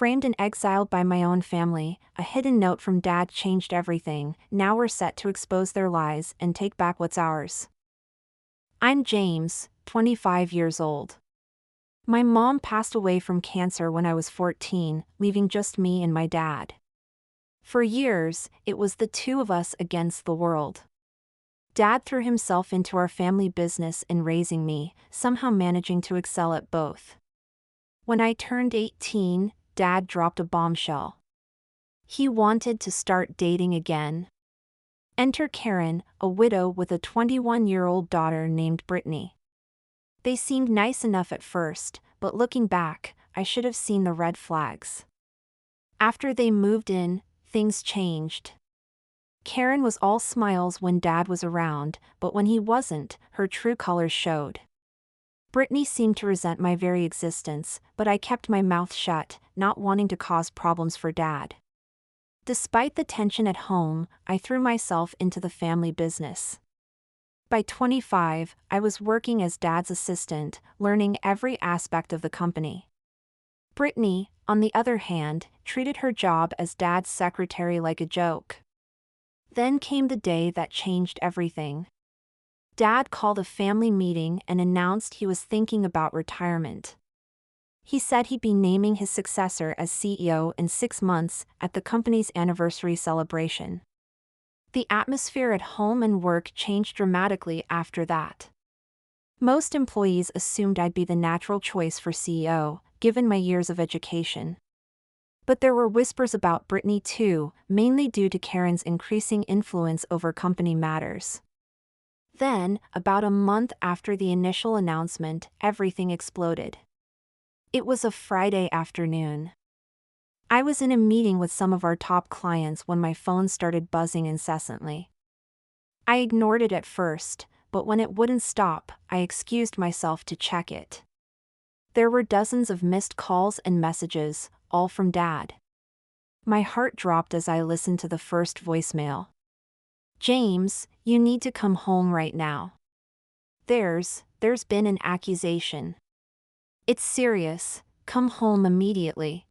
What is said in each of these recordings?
Framed and exiled by my own family, a hidden note from Dad changed everything. Now we're set to expose their lies and take back what's ours. I'm James, 25 years old. My mom passed away from cancer when I was 14, leaving just me and my dad. For years, it was the two of us against the world. Dad threw himself into our family business in raising me, somehow managing to excel at both. When I turned 18, Dad dropped a bombshell. He wanted to start dating again. Enter Karen, a widow with a 21-year-old daughter named Brittany. They seemed nice enough at first, but looking back, I should have seen the red flags. After they moved in, things changed. Karen was all smiles when Dad was around, but when he wasn't, her true colors showed. Brittany seemed to resent my very existence, but I kept my mouth shut, not wanting to cause problems for Dad. Despite the tension at home, I threw myself into the family business. By 25, I was working as Dad's assistant, learning every aspect of the company. Brittany, on the other hand, treated her job as Dad's secretary like a joke. Then came the day that changed everything. Dad called a family meeting and announced he was thinking about retirement. He said he'd be naming his successor as CEO in 6 months at the company's anniversary celebration. The atmosphere at home and work changed dramatically after that. Most employees assumed I'd be the natural choice for CEO, given my years of education. But there were whispers about Brittany too, mainly due to Karen's increasing influence over company matters. Then, about a month after the initial announcement, everything exploded. It was a Friday afternoon. I was in a meeting with some of our top clients when my phone started buzzing incessantly. I ignored it at first, but when it wouldn't stop, I excused myself to check it. There were dozens of missed calls and messages, all from Dad. My heart dropped as I listened to the first voicemail. "James, you need to come home right now. There's been an accusation. It's serious, come home immediately."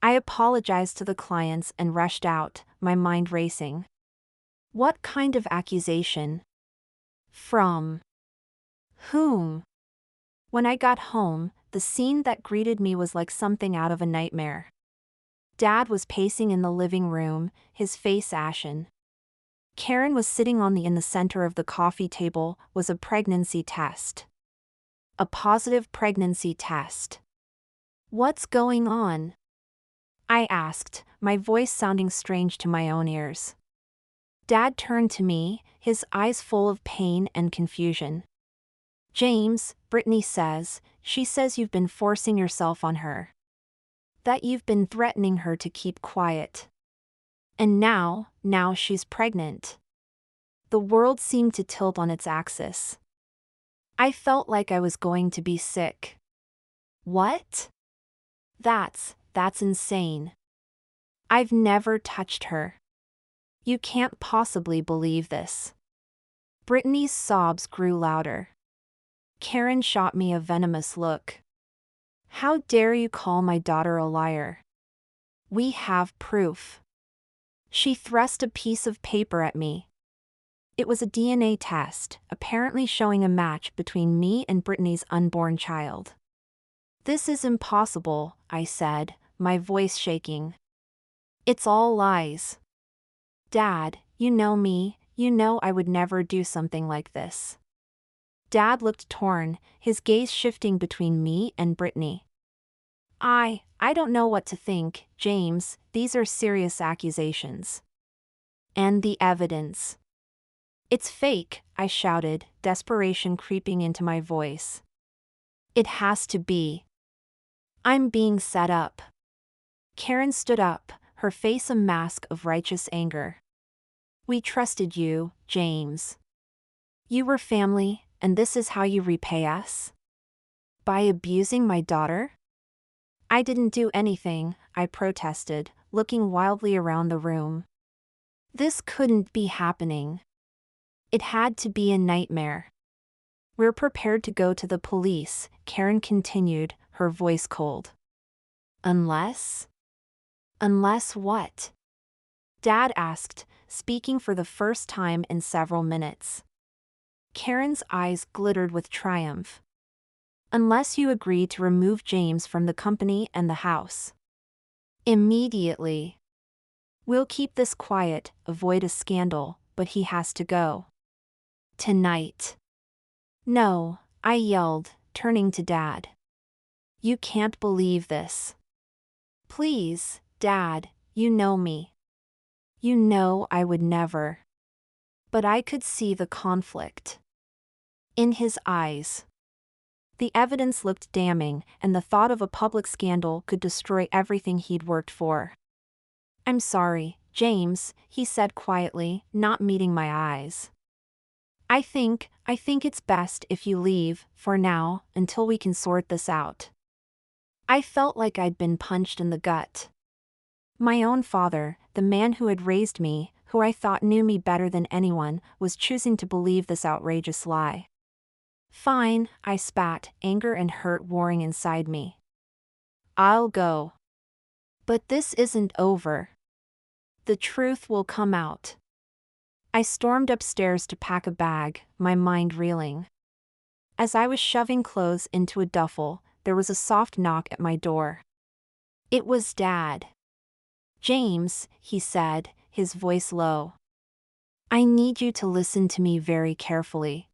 I apologized to the clients and rushed out, my mind racing. What kind of accusation? From whom? When I got home, the scene that greeted me was like something out of a nightmare. Dad was pacing in the living room, his face ashen. Karen was sitting in the center of the coffee table, was a pregnancy test. A positive pregnancy test. "What's going on?" I asked, my voice sounding strange to my own ears. Dad turned to me, his eyes full of pain and confusion. "James, Brittany says, she says you've been forcing yourself on her. That you've been threatening her to keep quiet. And now she's pregnant." The world seemed to tilt on its axis. I felt like I was going to be sick. What? That's insane. I've never touched her. You can't possibly believe this. Brittany's sobs grew louder. Karen shot me a venomous look. "How dare you call my daughter a liar? We have proof." She thrust a piece of paper at me. It was a DNA test, apparently showing a match between me and Brittany's unborn child. "This is impossible," I said, my voice shaking. "It's all lies. Dad, you know me, you know I would never do something like this." Dad looked torn, his gaze shifting between me and Brittany. I don't know what to think, James, these are serious accusations. And the evidence. It's fake, I shouted, desperation creeping into my voice. It has to be. I'm being set up. Karen stood up, her face a mask of righteous anger. We trusted you, James. You were family, and this is how you repay us? By abusing my daughter? I didn't do anything, I protested, looking wildly around the room. This couldn't be happening. It had to be a nightmare. We're prepared to go to the police, Karen continued, her voice cold. Unless? Unless what? Dad asked, speaking for the first time in several minutes. Karen's eyes glittered with triumph. Unless you agree to remove James from the company and the house. Immediately. We'll keep this quiet, avoid a scandal, but he has to go. Tonight. No, I yelled, turning to Dad. You can't believe this. Please, Dad, you know me. You know I would never. But I could see the conflict in his eyes. The evidence looked damning, and the thought of a public scandal could destroy everything he'd worked for. I'm sorry, James, he said quietly, not meeting my eyes. I think it's best if you leave, for now, until we can sort this out. I felt like I'd been punched in the gut. My own father, the man who had raised me, who I thought knew me better than anyone, was choosing to believe this outrageous lie. Fine, I spat, anger and hurt warring inside me. I'll go. But this isn't over. The truth will come out. I stormed upstairs to pack a bag, my mind reeling. As I was shoving clothes into a duffel, there was a soft knock at my door. It was Dad. James, he said, his voice low. I need you to listen to me very carefully.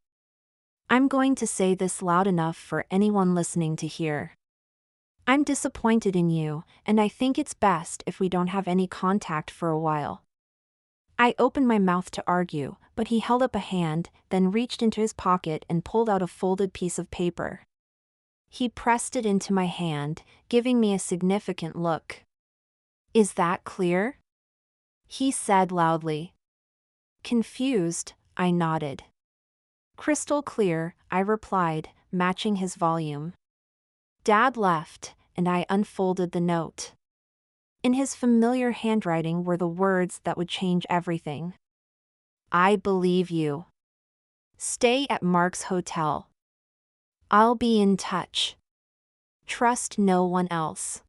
I'm going to say this loud enough for anyone listening to hear. I'm disappointed in you, and I think it's best if we don't have any contact for a while. I opened my mouth to argue, but he held up a hand, then reached into his pocket and pulled out a folded piece of paper. He pressed it into my hand, giving me a significant look. Is that clear? He said loudly. Confused, I nodded. Crystal clear, I replied, matching his volume. Dad left, and I unfolded the note. In his familiar handwriting were the words that would change everything. I believe you. Stay at Mark's hotel. I'll be in touch. Trust no one else.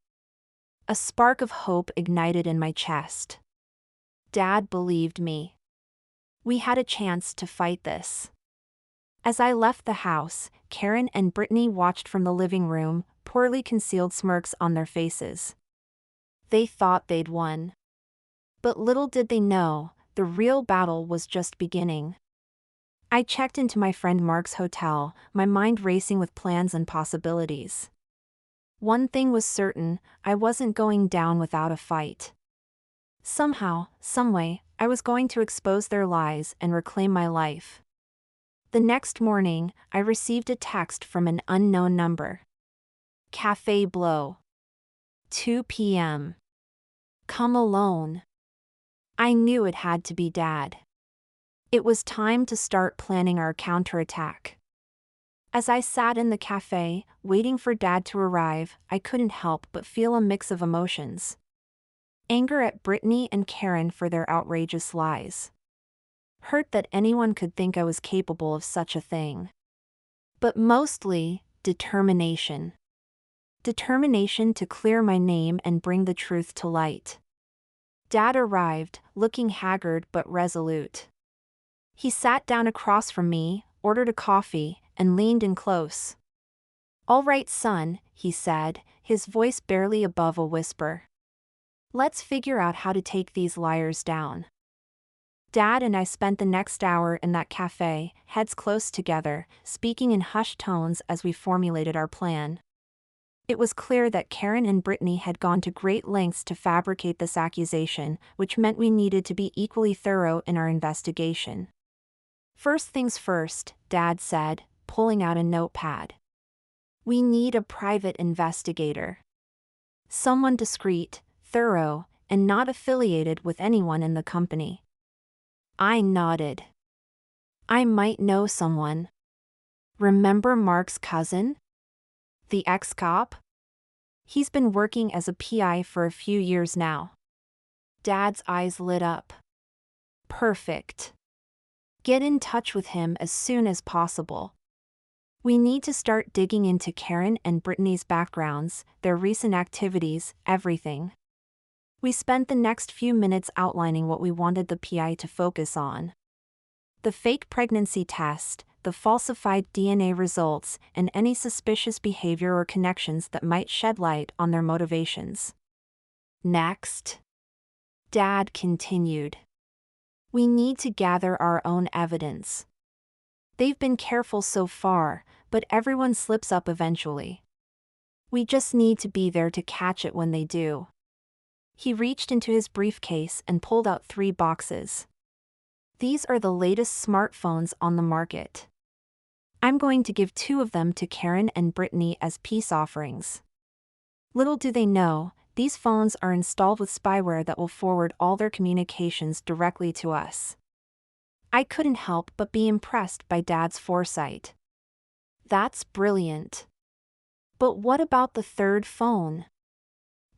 A spark of hope ignited in my chest. Dad believed me. We had a chance to fight this. As I left the house, Karen and Brittany watched from the living room, poorly concealed smirks on their faces. They thought they'd won. But little did they know, the real battle was just beginning. I checked into my friend Mark's hotel, my mind racing with plans and possibilities. One thing was certain, I wasn't going down without a fight. Somehow, someway, I was going to expose their lies and reclaim my life. The next morning, I received a text from an unknown number. Café Blow. 2 p.m. Come alone. I knew it had to be Dad. It was time to start planning our counterattack. As I sat in the cafe, waiting for Dad to arrive, I couldn't help but feel a mix of emotions. Anger at Brittany and Karen for their outrageous lies. Hurt that anyone could think I was capable of such a thing. But mostly, determination. Determination to clear my name and bring the truth to light. Dad arrived, looking haggard but resolute. He sat down across from me, ordered a coffee, and leaned in close. All right, son, he said, his voice barely above a whisper. Let's figure out how to take these liars down. Dad and I spent the next hour in that cafe, heads close together, speaking in hushed tones as we formulated our plan. It was clear that Karen and Brittany had gone to great lengths to fabricate this accusation, which meant we needed to be equally thorough in our investigation. First things first, Dad said, pulling out a notepad. We need a private investigator. Someone discreet, thorough, and not affiliated with anyone in the company. I nodded. I might know someone. Remember Mark's cousin? The ex-cop? He's been working as a PI for a few years now. Dad's eyes lit up. Perfect. Get in touch with him as soon as possible. We need to start digging into Karen and Brittany's backgrounds, their recent activities, everything. We spent the next few minutes outlining what we wanted the PI to focus on. The fake pregnancy test, the falsified DNA results, and any suspicious behavior or connections that might shed light on their motivations. Next, Dad continued. We need to gather our own evidence. They've been careful so far, but everyone slips up eventually. We just need to be there to catch it when they do. He reached into his briefcase and pulled out 3 boxes. These are the latest smartphones on the market. I'm going to give 2 of them to Karen and Brittany as peace offerings. Little do they know, these phones are installed with spyware that will forward all their communications directly to us. I couldn't help but be impressed by Dad's foresight. That's brilliant. But what about the 3rd phone?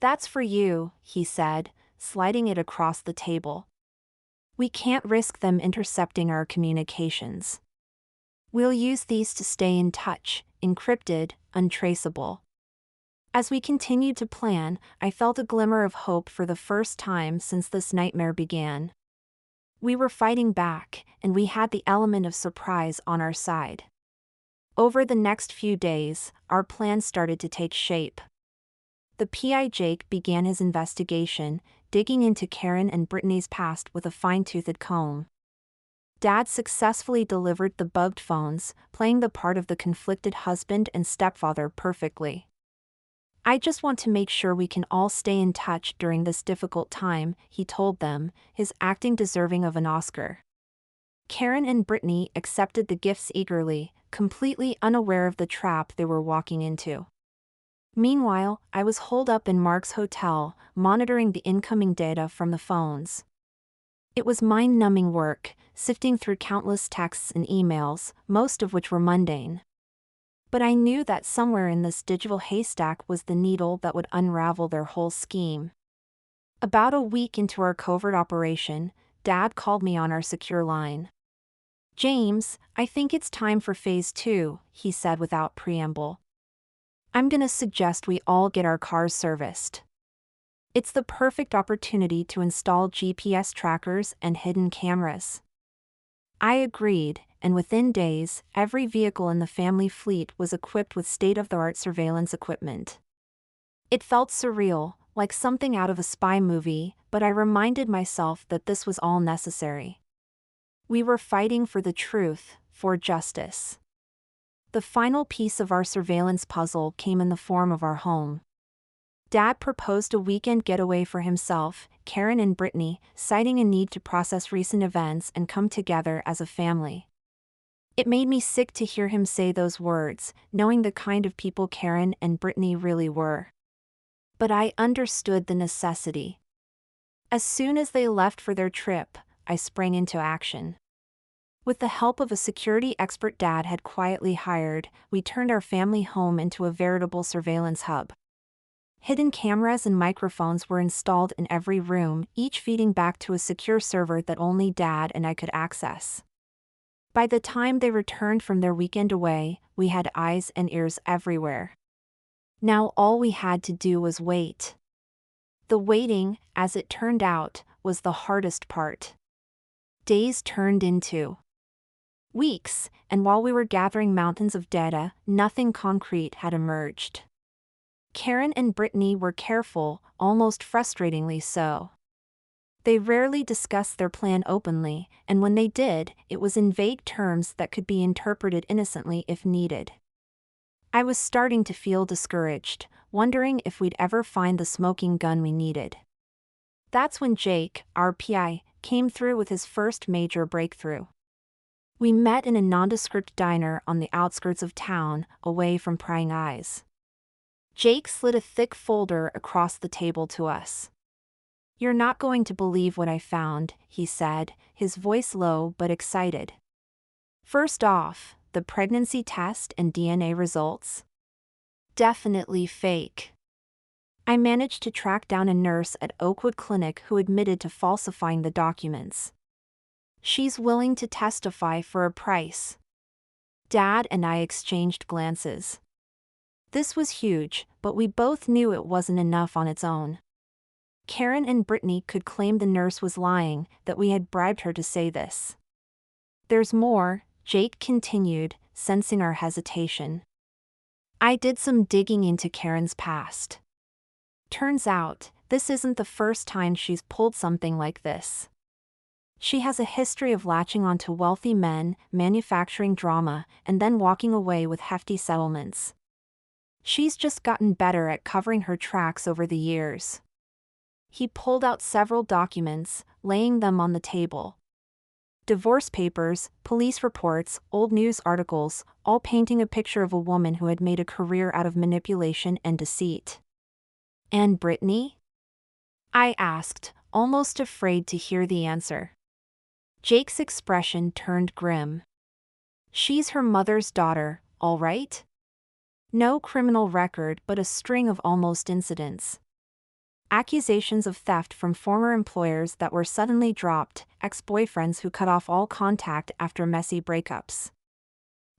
That's for you, he said, sliding it across the table. We can't risk them intercepting our communications. We'll use these to stay in touch, encrypted, untraceable. As we continued to plan, I felt a glimmer of hope for the first time since this nightmare began. We were fighting back, and we had the element of surprise on our side. Over the next few days, our plan started to take shape. The PI Jake began his investigation, digging into Karen and Brittany's past with a fine-toothed comb. Dad successfully delivered the bugged phones, playing the part of the conflicted husband and stepfather perfectly. I just want to make sure we can all stay in touch during this difficult time, he told them, his acting deserving of an Oscar. Karen and Brittany accepted the gifts eagerly, completely unaware of the trap they were walking into. Meanwhile, I was holed up in Mark's hotel, monitoring the incoming data from the phones. It was mind-numbing work, sifting through countless texts and emails, most of which were mundane. But I knew that somewhere in this digital haystack was the needle that would unravel their whole scheme. About a week into our covert operation, Dad called me on our secure line. "James, I think it's time for phase 2, he said without preamble. "I'm gonna suggest we all get our cars serviced. It's the perfect opportunity to install GPS trackers and hidden cameras." I agreed, and within days, every vehicle in the family fleet was equipped with state-of-the-art surveillance equipment. It felt surreal, like something out of a spy movie, but I reminded myself that this was all necessary. We were fighting for the truth, for justice. The final piece of our surveillance puzzle came in the form of our home. Dad proposed a weekend getaway for himself, Karen and Brittany, citing a need to process recent events and come together as a family. It made me sick to hear him say those words, knowing the kind of people Karen and Brittany really were. But I understood the necessity. As soon as they left for their trip, I sprang into action. With the help of a security expert Dad had quietly hired, we turned our family home into a veritable surveillance hub. Hidden cameras and microphones were installed in every room, each feeding back to a secure server that only Dad and I could access. By the time they returned from their weekend away, we had eyes and ears everywhere. Now all we had to do was wait. The waiting, as it turned out, was the hardest part. Days turned into weeks, and while we were gathering mountains of data, nothing concrete had emerged. Karen and Brittany were careful, almost frustratingly so. They rarely discussed their plan openly, and when they did, it was in vague terms that could be interpreted innocently if needed. I was starting to feel discouraged, wondering if we'd ever find the smoking gun we needed. That's when Jake, our PI, came through with his first major breakthrough. We met in a nondescript diner on the outskirts of town, away from prying eyes. Jake slid a thick folder across the table to us. "You're not going to believe what I found," he said, his voice low but excited. "First off, the pregnancy test and DNA results? Definitely fake. I managed to track down a nurse at Oakwood Clinic who admitted to falsifying the documents. She's willing to testify for a price. Dad and I exchanged glances. This was huge, but we both knew it wasn't enough on its own. Karen and Brittany could claim the nurse was lying, that we had bribed her to say this. There's more, Jake continued, sensing our hesitation. I did some digging into Karen's past. Turns out, this isn't the first time she's pulled something like this. She has a history of latching onto wealthy men, manufacturing drama, and then walking away with hefty settlements. She's just gotten better at covering her tracks over the years. He pulled out several documents, laying them on the table. Divorce papers, police reports, old news articles, all painting a picture of a woman who had made a career out of manipulation and deceit. And Brittany? I asked, almost afraid to hear the answer. Jake's expression turned grim. She's her mother's daughter, all right? No criminal record but a string of almost incidents. Accusations of theft from former employers that were suddenly dropped, ex-boyfriends who cut off all contact after messy breakups.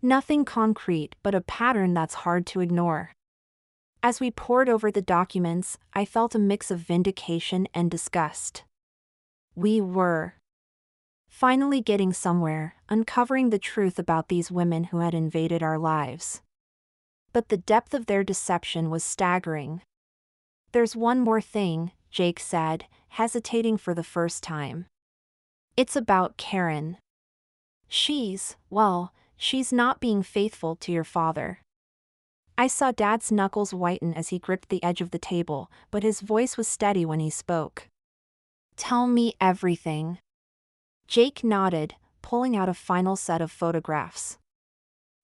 Nothing concrete but a pattern that's hard to ignore. As we pored over the documents, I felt a mix of vindication and disgust. We were finally getting somewhere, uncovering the truth about these women who had invaded our lives. But the depth of their deception was staggering. There's one more thing, Jake said, hesitating for the first time. It's about Karen. She's not being faithful to your father. I saw Dad's knuckles whiten as he gripped the edge of the table, but his voice was steady when he spoke. Tell me everything. Jake nodded, pulling out a final set of photographs.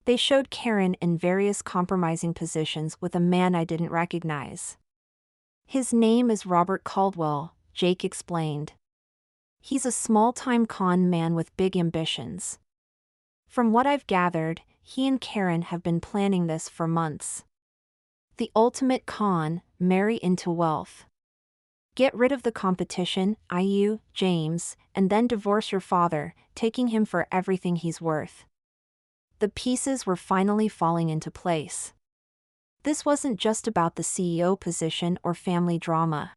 They showed Karen in various compromising positions with a man I didn't recognize. His name is Robert Caldwell, Jake explained. He's a small-time con man with big ambitions. From what I've gathered, he and Karen have been planning this for months. The ultimate con, marry into wealth. Get rid of the competition, i.e., James, and then divorce your father, taking him for everything he's worth. The pieces were finally falling into place. This wasn't just about the CEO position or family drama.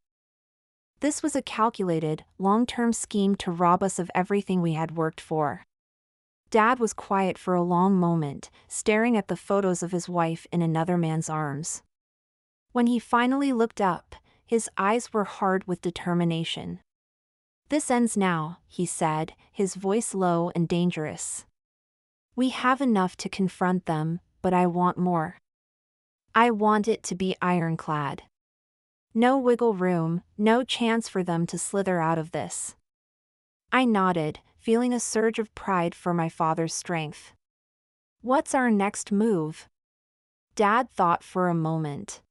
This was a calculated, long-term scheme to rob us of everything we had worked for. Dad was quiet for a long moment, staring at the photos of his wife in another man's arms. When he finally looked up, his eyes were hard with determination. This ends now, he said, his voice low and dangerous. We have enough to confront them, but I want more. I want it to be ironclad. No wiggle room, no chance for them to slither out of this. I nodded, feeling a surge of pride for my father's strength. What's our next move? Dad thought for a moment.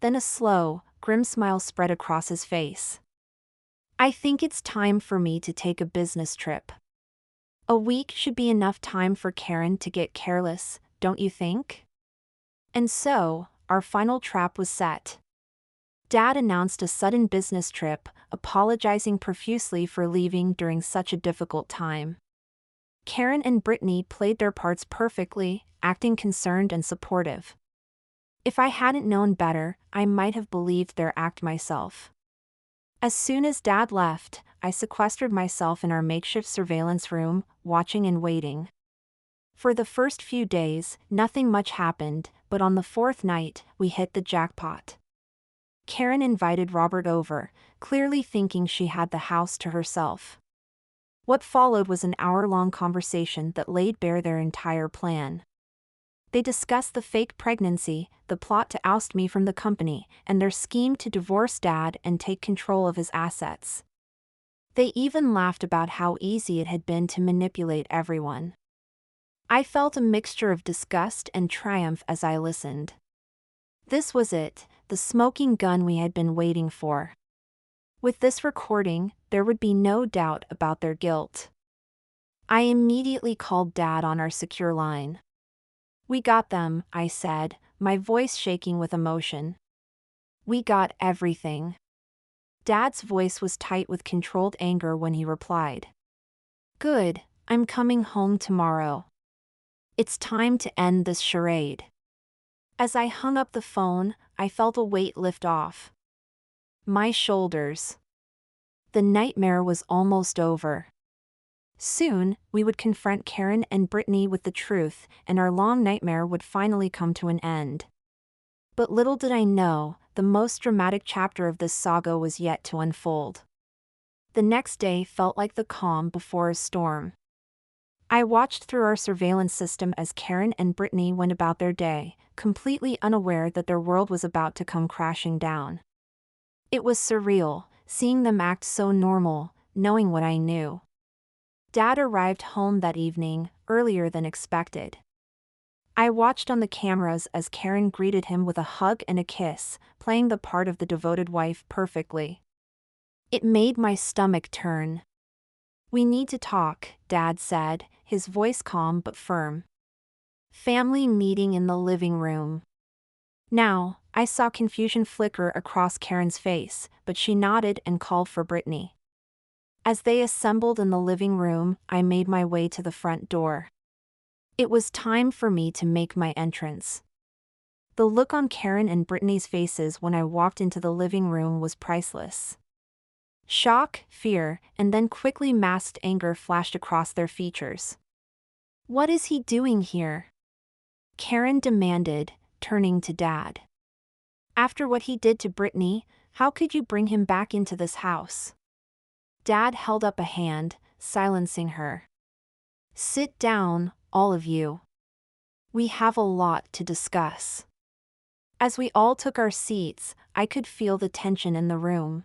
Then a slow, grim smile spread across his face. I think it's time for me to take a business trip. A week should be enough time for Karen to get careless, don't you think? And so, our final trap was set. Dad announced a sudden business trip, apologizing profusely for leaving during such a difficult time. Karen and Brittany played their parts perfectly, acting concerned and supportive. If I hadn't known better, I might have believed their act myself. As soon as Dad left, I sequestered myself in our makeshift surveillance room, watching and waiting. For the first few days, nothing much happened, but on the fourth night, we hit the jackpot. Karen invited Robert over, clearly thinking she had the house to herself. What followed was an hour-long conversation that laid bare their entire plan. They discussed the fake pregnancy, the plot to oust me from the company, and their scheme to divorce Dad and take control of his assets. They even laughed about how easy it had been to manipulate everyone. I felt a mixture of disgust and triumph as I listened. This was it, the smoking gun we had been waiting for. With this recording, there would be no doubt about their guilt. I immediately called Dad on our secure line. We got them, I said, my voice shaking with emotion. We got everything. Dad's voice was tight with controlled anger when he replied. Good, I'm coming home tomorrow. It's time to end this charade. As I hung up the phone, I felt a weight lift off my shoulders. The nightmare was almost over. Soon, we would confront Karen and Brittany with the truth, and our long nightmare would finally come to an end. But little did I know, the most dramatic chapter of this saga was yet to unfold. The next day felt like the calm before a storm. I watched through our surveillance system as Karen and Brittany went about their day, completely unaware that their world was about to come crashing down. It was surreal, seeing them act so normal, knowing what I knew. Dad arrived home that evening, earlier than expected. I watched on the cameras as Karen greeted him with a hug and a kiss, playing the part of the devoted wife perfectly. It made my stomach turn. "We need to talk," Dad said, his voice calm but firm. Family meeting in the living room. Now, I saw confusion flicker across Karen's face, but she nodded and called for Brittany. As they assembled in the living room, I made my way to the front door. It was time for me to make my entrance. The look on Karen and Brittany's faces when I walked into the living room was priceless. Shock, fear, and then quickly masked anger flashed across their features. "What is he doing here?" Karen demanded, turning to Dad. "After what he did to Brittany, how could you bring him back into this house?" Dad held up a hand, silencing her. "Sit down, all of you. We have a lot to discuss." As we all took our seats, I could feel the tension in the room.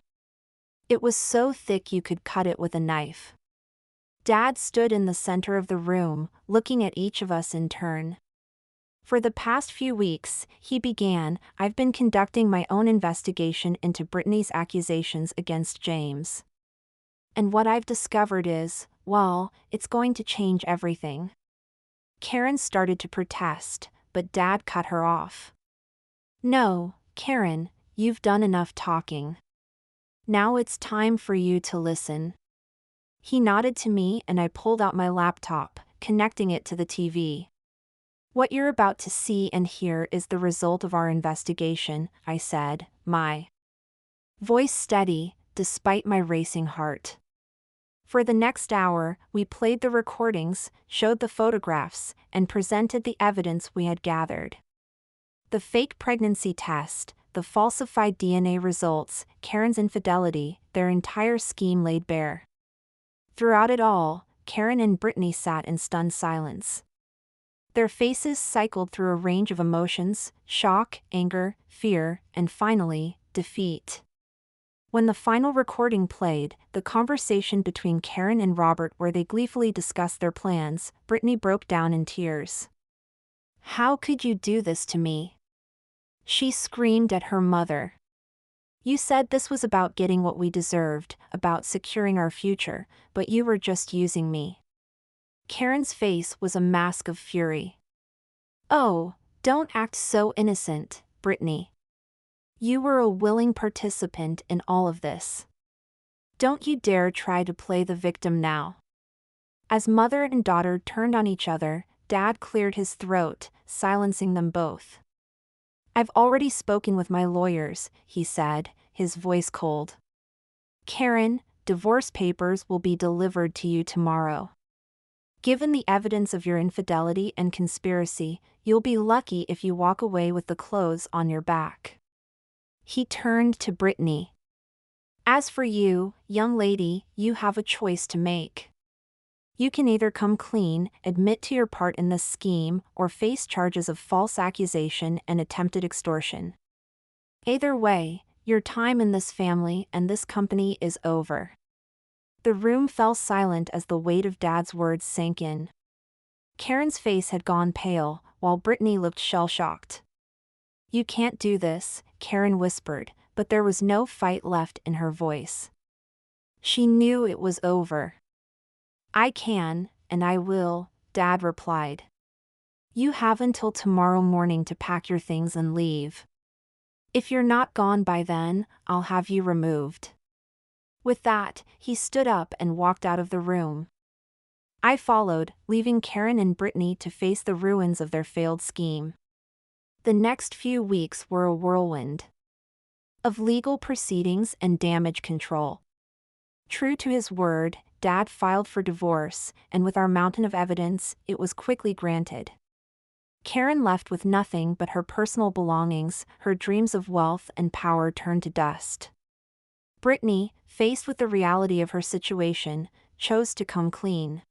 It was so thick you could cut it with a knife. Dad stood in the center of the room, looking at each of us in turn. "For the past few weeks," he began, "I've been conducting my own investigation into Brittany's accusations against James. And what I've discovered is, well, it's going to change everything." Karen started to protest, but Dad cut her off. "No, Karen, you've done enough talking. Now it's time for you to listen." He nodded to me and I pulled out my laptop, connecting it to the TV. "What you're about to see and hear is the result of our investigation," I said, my voice steady, despite my racing heart. For the next hour, we played the recordings, showed the photographs, and presented the evidence we had gathered. The fake pregnancy test, the falsified DNA results, Karen's infidelity, their entire scheme laid bare. Throughout it all, Karen and Brittany sat in stunned silence. Their faces cycled through a range of emotions: shock, anger, fear, and finally, defeat. When the final recording played, the conversation between Karen and Robert where they gleefully discussed their plans, Brittany broke down in tears. "How could you do this to me?" she screamed at her mother. "You said this was about getting what we deserved, about securing our future, but you were just using me." Karen's face was a mask of fury. "Oh, don't act so innocent, Brittany. You were a willing participant in all of this. Don't you dare try to play the victim now." As mother and daughter turned on each other, Dad cleared his throat, silencing them both. "I've already spoken with my lawyers," he said, his voice cold. "Karen, divorce papers will be delivered to you tomorrow. Given the evidence of your infidelity and conspiracy, you'll be lucky if you walk away with the clothes on your back." He turned to Brittany. "As for you, young lady, you have a choice to make. You can either come clean, admit to your part in this scheme, or face charges of false accusation and attempted extortion. Either way, your time in this family and this company is over." The room fell silent as the weight of Dad's words sank in. Karen's face had gone pale, while Brittany looked shell-shocked. "You can't do this," Karen whispered, but there was no fight left in her voice. She knew it was over. "I can, and I will," Dad replied. "You have until tomorrow morning to pack your things and leave. If you're not gone by then, I'll have you removed." With that, he stood up and walked out of the room. I followed, leaving Karen and Brittany to face the ruins of their failed scheme. The next few weeks were a whirlwind of legal proceedings and damage control. True to his word, Dad filed for divorce, and with our mountain of evidence, it was quickly granted. Karen left with nothing but her personal belongings, her dreams of wealth and power turned to dust. Brittany, faced with the reality of her situation, chose to come clean.